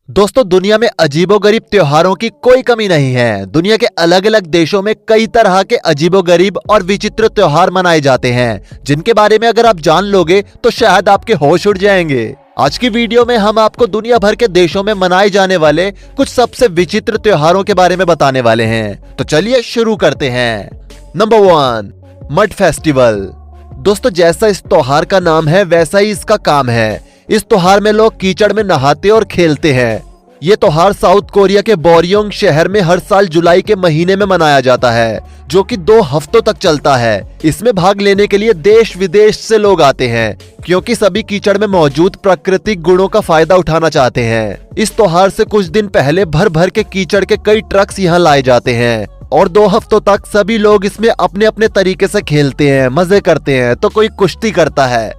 दोस्तों, दुनिया में अजीबोगरीब त्योहारों की कोई कमी नहीं है। दुनिया के अलग अलग देशों में कई तरह के अजीबोगरीब और विचित्र त्योहार मनाए जाते हैं, जिनके बारे में अगर आप जान लोगे तो शायद आपके होश उड़ जाएंगे। आज की वीडियो में हम आपको दुनिया भर के देशों में मनाए जाने वाले कुछ सबसे विचित्र त्योहारों के बारे में बताने वाले हैं। तो चलिए शुरू करते हैं। Number 1, mud festival. दोस्तों, जैसा इस त्योहार का नाम है वैसा ही इसका काम है। इस त्योहार में लोग कीचड़ में नहाते और खेलते हैं। ये त्योहार साउथ कोरिया के बोरयोंग शहर में हर साल जुलाई के महीने में मनाया जाता है, जो कि 2 हफ्तों तक चलता है। इसमें भाग लेने के लिए देश विदेश से लोग आते हैं, क्योंकि सभी कीचड़ में मौजूद प्राकृतिक गुणों का फायदा उठाना चाहते हैं। इस त्योहार से कुछ दिन पहले भर भर के कीचड़ के कई ट्रक्स यहाँ लाए जाते हैं और 2 हफ्तों तक सभी लोग इसमें अपने अपने तरीके से खेलते हैं, मजे करते हैं, तो कोई कुश्ती करता है।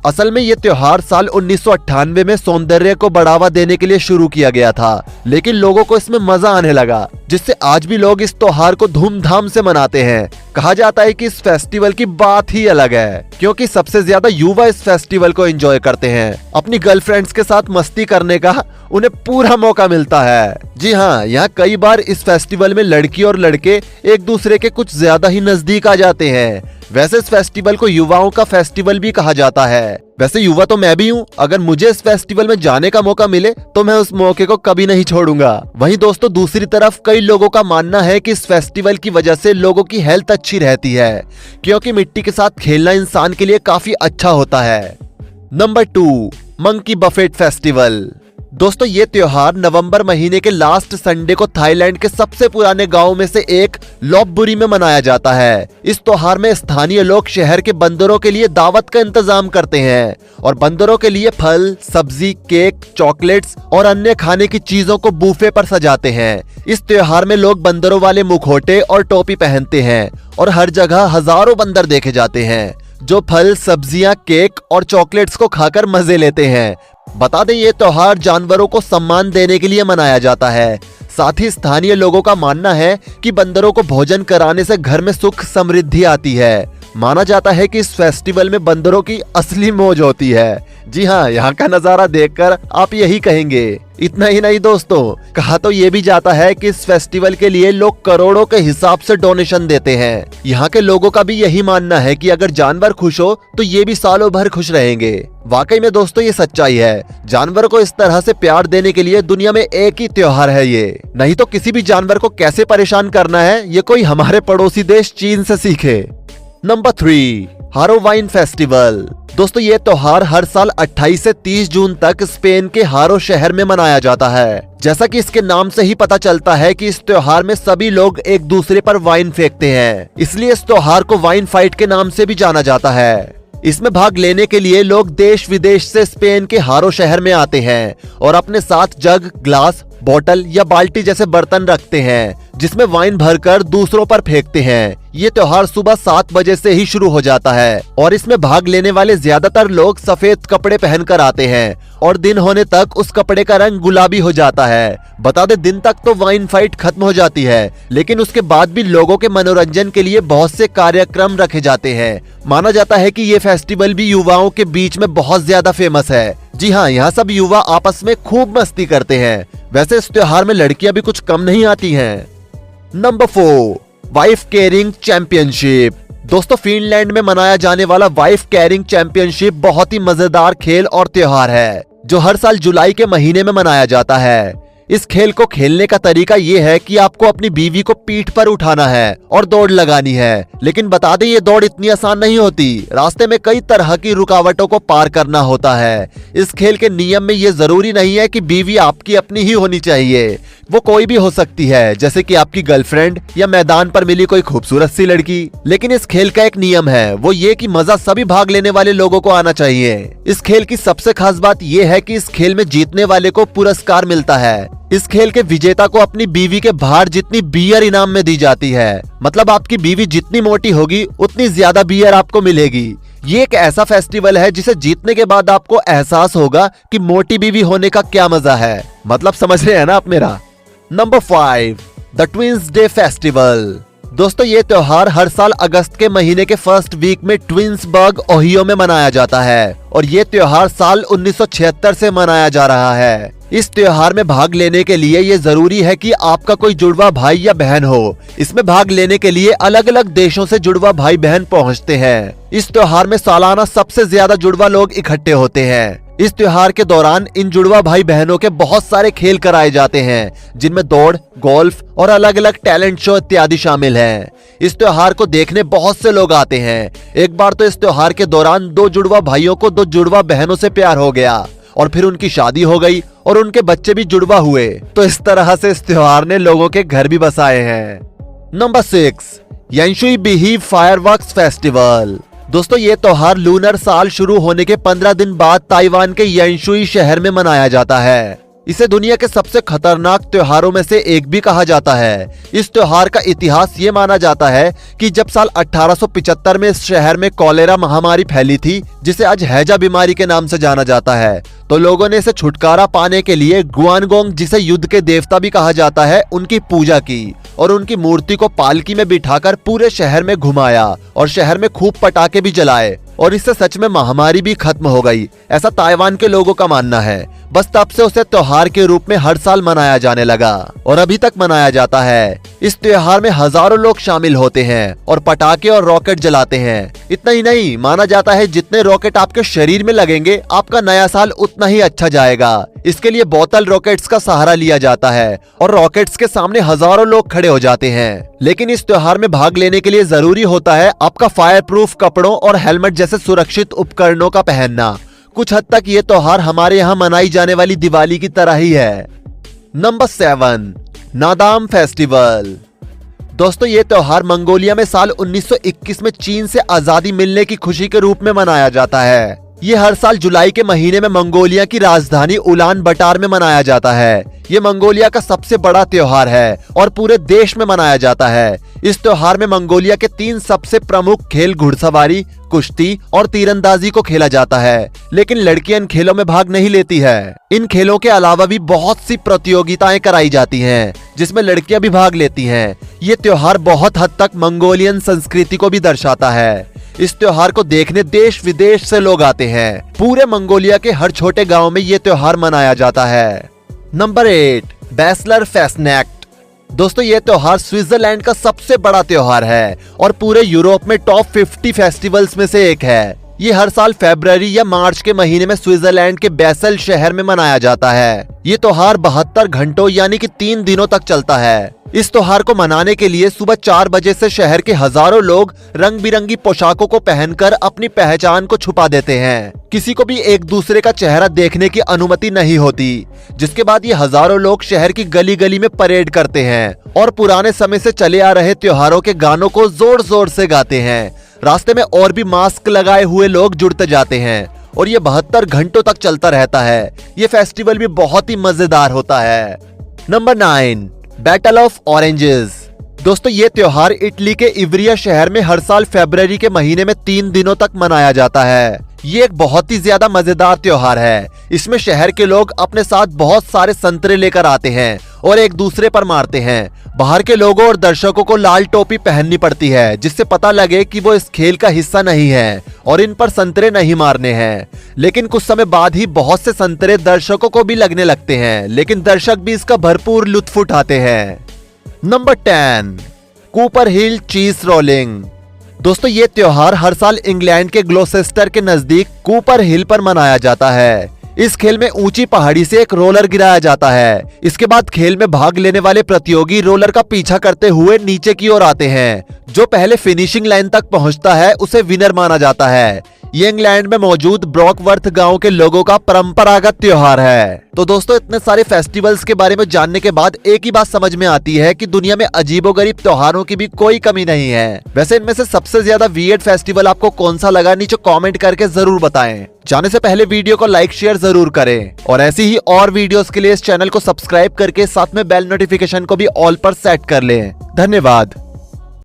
असल में ये त्योहार साल 1998 में सौंदर्य को बढ़ावा देने के लिए शुरू किया गया था, लेकिन लोगों को इसमें मजा आने लगा, जिससे आज भी लोग इस त्योहार को धूमधाम से मनाते हैं। कहा जाता है कि इस फेस्टिवल की बात ही अलग है, क्योंकि सबसे ज्यादा युवा इस फेस्टिवल को एंजॉय करते हैं। अपनी गर्लफ्रेंड्स के साथ मस्ती करने का उन्हें पूरा मौका मिलता है। जी हाँ, यहाँ कई बार इस फेस्टिवल में लड़की और लड़के एक दूसरे के कुछ ज्यादा ही नजदीक आ जाते हैं। वैसे इस फेस्टिवल को युवाओं का फेस्टिवल भी कहा जाता है। वैसे युवा तो मैं भी हूँ। अगर मुझे इस फेस्टिवल में जाने का मौका मिले तो मैं उस मौके को कभी नहीं छोड़ूंगा। वहीं दोस्तों, दूसरी तरफ कई लोगों का मानना है कि इस फेस्टिवल की वजह से लोगों की हेल्थ अच्छी रहती है, क्योंकि मिट्टी के साथ खेलना इंसान के लिए काफी अच्छा होता है। Number 2, monkey Buffett festival. दोस्तों, ये त्योहार नवंबर महीने के लास्ट संडे को थाईलैंड के सबसे पुराने गांव में से एक लॉपबुरी में मनाया जाता है। इस त्योहार में स्थानीय लोग शहर के बंदरों के लिए दावत का इंतजाम करते हैं और बंदरों के लिए फल, सब्जी, केक, चॉकलेट्स और अन्य खाने की चीजों को बूफे पर सजाते हैं। इस त्योहार में लोग बंदरों वाले मुखौटे और टोपी पहनते हैं और हर जगह हजारों बंदर देखे जाते हैं, जो फल, सब्जियां, केक और चॉकलेट्स को खाकर मजे लेते हैं। बता दें, ये त्योहार जानवरों को सम्मान देने के लिए मनाया जाता है। साथ ही स्थानीय लोगों का मानना है कि बंदरों को भोजन कराने से घर में सुख समृद्धि आती है। माना जाता है कि इस फेस्टिवल में बंदरों की असली मौज होती है। जी हाँ, यहाँ का नजारा देखकर आप यही कहेंगे। इतना ही नहीं दोस्तों, कहा तो ये भी जाता है कि इस फेस्टिवल के लिए लोग करोड़ों के हिसाब से डोनेशन देते हैं। यहाँ के लोगों का भी यही मानना है कि अगर जानवर खुश हो तो ये भी सालों भर खुश रहेंगे। वाकई में दोस्तों, ये सच्चाई है। जानवरों को इस तरह से प्यार देने के लिए दुनिया में एक ही त्योहार है ये। नहीं तो किसी भी जानवर को कैसे परेशान करना है, ये कोई हमारे पड़ोसी देश चीन से सीखे। नंबर 3, हारोवाइन फेस्टिवल। दोस्तों, ये त्योहार हर साल 28 से 30 जून तक स्पेन के हारो शहर में मनाया जाता है। जैसा कि इसके नाम से ही पता चलता है कि इस त्योहार में सभी लोग एक दूसरे पर वाइन फेंकते हैं, इसलिए इस त्योहार को वाइन फाइट के नाम से भी जाना जाता है। इसमें भाग लेने के लिए लोग देश विदेश से स्पेन के हारो शहर में आते हैं और अपने साथ जग, ग्लास, बोतल या बाल्टी जैसे बर्तन रखते हैं, जिसमें वाइन भरकर दूसरों पर फेंकते हैं। ये त्योहार सुबह 7 बजे से ही शुरू हो जाता है और इसमें भाग लेने वाले ज्यादातर लोग सफेद कपड़े पहनकर आते हैं और दिन होने तक उस कपड़े का रंग गुलाबी हो जाता है। बता दे, दिन तक तो वाइन फाइट खत्म हो जाती है, लेकिन उसके बाद भी लोगों के मनोरंजन के लिए बहुत से कार्यक्रम रखे जाते हैं। माना जाता है कि ये फेस्टिवल भी युवाओं के बीच में बहुत ज्यादा फेमस है। जी हाँ, यहाँ सब युवा आपस में खूब मस्ती करते हैं। वैसे इस त्योहार में लड़कियां भी कुछ कम नहीं आती हैं। Number 4, wife carrying championship. दोस्तों, फिनलैंड में मनाया जाने वाला वाइफ कैरिंग चैंपियनशिप बहुत ही मजेदार खेल और त्योहार है, जो हर साल जुलाई के महीने में मनाया जाता है। इस खेल को खेलने का तरीका ये है कि आपको अपनी बीवी को पीठ पर उठाना है और दौड़ लगानी है। लेकिन बता दें, ये दौड़ इतनी आसान नहीं होती। रास्ते में कई तरह की रुकावटों को पार करना होता है। इस खेल के नियम में ये जरूरी नहीं है कि बीवी आपकी अपनी ही होनी चाहिए, वो कोई भी हो सकती है, जैसे कि आपकी गर्लफ्रेंड या मैदान पर मिली कोई खूबसूरत सी लड़की। लेकिन इस खेल का एक नियम है, वो ये कि मजा सभी भाग लेने वाले लोगों को आना चाहिए। इस खेल की सबसे खास बात यह है कि इस खेल में जीतने वाले को पुरस्कार मिलता है। इस खेल के विजेता को अपनी बीवी के भार जितनी बियर इनाम में दी जाती है। मतलब आपकी बीवी जितनी मोटी होगी उतनी ज्यादा बियर आपको मिलेगी। ये एक ऐसा फेस्टिवल है जिसे जीतने के बाद आपको एहसास होगा कि मोटी बीवी होने का क्या मजा है। मतलब समझ रहे हैं ना आप मेरा। Number 5, the twins day festival. दोस्तों ये त्योहार हर साल अगस्त के महीने के फर्स्ट वीक में ट्विंसबर्ग, ओहियो में मनाया जाता है और ये त्योहार साल 1976 से मनाया जा रहा है। इस त्योहार में भाग लेने के लिए ये जरूरी है कि आपका कोई जुड़वा भाई या बहन हो। इसमें भाग लेने के लिए अलग अलग देशों से जुड़वा भाई बहन पहुंचते हैं। इस त्योहार में सालाना सबसे ज्यादा जुड़वा लोग इकट्ठे होते हैं। इस त्योहार के दौरान इन जुड़वा भाई बहनों के बहुत सारे खेल कराए जाते हैं, जिनमें दौड़, गोल्फ और अलग अलग टैलेंट शो इत्यादि शामिल हैं। इस त्योहार को देखने बहुत से लोग आते हैं। एक बार तो इस त्योहार के दौरान 2 जुड़वा भाइयों को 2 जुड़वा बहनों से प्यार हो गया और फिर उनकी शादी हो गई और उनके बच्चे भी जुड़वा हुए। तो इस तरह से इस त्योहार ने लोगों के घर भी बसाए हैं। नंबर 6, यांशुई बिही फायरवर्क्स फेस्टिवल। दोस्तों ये त्योहार लूनर साल शुरू होने के 15 दिन बाद ताइवान के यांशुई शहर में मनाया जाता है। इसे दुनिया के सबसे खतरनाक त्योहारों में से एक भी कहा जाता है। इस त्योहार का इतिहास ये माना जाता है कि जब साल 1875 में इस शहर में कॉलेरा महामारी फैली थी, जिसे आज हैजा बीमारी के नाम से जाना जाता है, तो लोगों ने इसे छुटकारा पाने के लिए गुआनगोंग, जिसे युद्ध के देवता भी कहा जाता है, उनकी पूजा की और उनकी मूर्ति को पालकी में बिठाकर पूरे शहर में घुमाया और शहर में खूब पटाखे भी जलाए और इससे सच में महामारी भी खत्म हो गई, ऐसा ताइवान के लोगों का मानना है। बस तब से उसे त्योहार के रूप में हर साल मनाया जाने लगा और अभी तक मनाया जाता है। इस त्योहार में हजारों लोग शामिल होते हैं और पटाखे और रॉकेट जलाते हैं। इतना ही नहीं, माना जाता है जितने रॉकेट आपके शरीर में लगेंगे, आपका नया साल उतना ही अच्छा जाएगा। इसके लिए बोतल रॉकेट्स का सहारा लिया जाता है और रॉकेट्स के सामने हजारों लोग खड़े हो जाते हैं। लेकिन इस त्योहार में भाग लेने के लिए जरूरी होता है आपका फायर प्रूफ कपड़ों और हेलमेट जैसे सुरक्षित उपकरणों का पहनना। कुछ हद तक ये त्योहार हमारे यहाँ मनाई जाने वाली दिवाली की तरह ही है। Number 7, Naadam festival. दोस्तों ये त्योहार मंगोलिया में साल 1921 में चीन से आजादी मिलने की खुशी के रूप में मनाया जाता है। ये हर साल जुलाई के महीने में मंगोलिया की राजधानी उलान बटार में मनाया जाता है। ये मंगोलिया का सबसे बड़ा त्योहार है और पूरे देश में मनाया जाता है। इस त्योहार में मंगोलिया के 3 सबसे प्रमुख खेल घुड़सवारी, कुश्ती और तीरंदाजी को खेला जाता है, लेकिन लड़कियां इन खेलों में भाग नहीं लेती है। इन खेलों के अलावा भी बहुत सी प्रतियोगिताएं कराई जाती हैं, जिसमें लड़कियां भी भाग लेती हैं। ये त्योहार बहुत हद तक मंगोलियन संस्कृति को भी दर्शाता है। इस त्योहार को देखने देश विदेश से लोग आते हैं। पूरे मंगोलिया के हर छोटे गांव में ये त्योहार मनाया जाता है। Number 8, Basler Fasnacht. दोस्तों ये त्योहार स्विट्जरलैंड का सबसे बड़ा त्योहार है और पूरे यूरोप में टॉप 50 फेस्टिवल्स में से एक है। ये हर साल फरवरी या मार्च के महीने में स्विट्जरलैंड के बेसल शहर में मनाया जाता है। ये त्योहार 72 घंटों यानी कि 3 दिनों तक चलता है। इस त्योहार को मनाने के लिए सुबह 4 बजे से शहर के हजारों लोग रंग बिरंगी पोशाकों को पहनकर अपनी पहचान को छुपा देते हैं। किसी को भी एक दूसरे का चेहरा देखने की अनुमति नहीं होती, जिसके बाद ये हजारों लोग शहर की गली गली में परेड करते हैं और पुराने समय से चले आ रहे त्योहारों के गानों को जोर जोर से गाते हैं। रास्ते में और भी मास्क लगाए हुए लोग जुड़ते जाते हैं और ये 72 घंटों तक चलता रहता है। ये फेस्टिवल भी बहुत ही मजेदार होता है। Number 9, battle of oranges. दोस्तों ये त्योहार इटली के इवरिया शहर में हर साल फरवरी के महीने में 3 दिनों तक मनाया जाता है। ये एक बहुत ही ज्यादा मजेदार त्योहार है। इसमें शहर के लोग अपने साथ बहुत सारे संतरे लेकर आते हैं और एक दूसरे पर मारते हैं। बाहर के लोगों और दर्शकों को लाल टोपी पहननी पड़ती है, जिससे पता लगे कि वो इस खेल का हिस्सा नहीं है और इन पर संतरे नहीं मारने हैं। लेकिन कुछ समय बाद ही बहुत से संतरे दर्शकों को भी लगने लगते हैं, लेकिन दर्शक भी इसका भरपूर लुत्फ उठाते हैं। नंबर 10, कूपर हिल चीज रोलिंग। दोस्तों ये त्योहार हर साल इंग्लैंड के ग्लोसेस्टर के नजदीक कूपर हिल पर मनाया जाता है। इस खेल में ऊंची पहाड़ी से एक रोलर गिराया जाता है। इसके बाद खेल में भाग लेने वाले प्रतियोगी रोलर का पीछा करते हुए नीचे की ओर आते हैं। जो पहले फिनिशिंग लाइन तक पहुंचता है उसे विनर माना जाता है। ये इंग्लैंड में मौजूद ब्रॉकवर्थ गांव के लोगों का परंपरागत त्योहार है। तो दोस्तों इतने सारे फेस्टिवल्स के बारे में जानने के बाद एक ही बात समझ में आती है कि दुनिया में अजीबोगरीब त्योहारों की भी कोई कमी नहीं है। वैसे इनमें से सबसे ज्यादा वियर्ड फेस्टिवल आपको कौन सा लगा, नीचे कमेंट करके जरूर बताएं। जाने से पहले वीडियो को लाइक शेयर जरूर करें और ऐसी ही और वीडियोस के लिए इस चैनल को सब्सक्राइब करके साथ में बेल नोटिफिकेशन को भी ऑल पर सेट कर लें। धन्यवाद।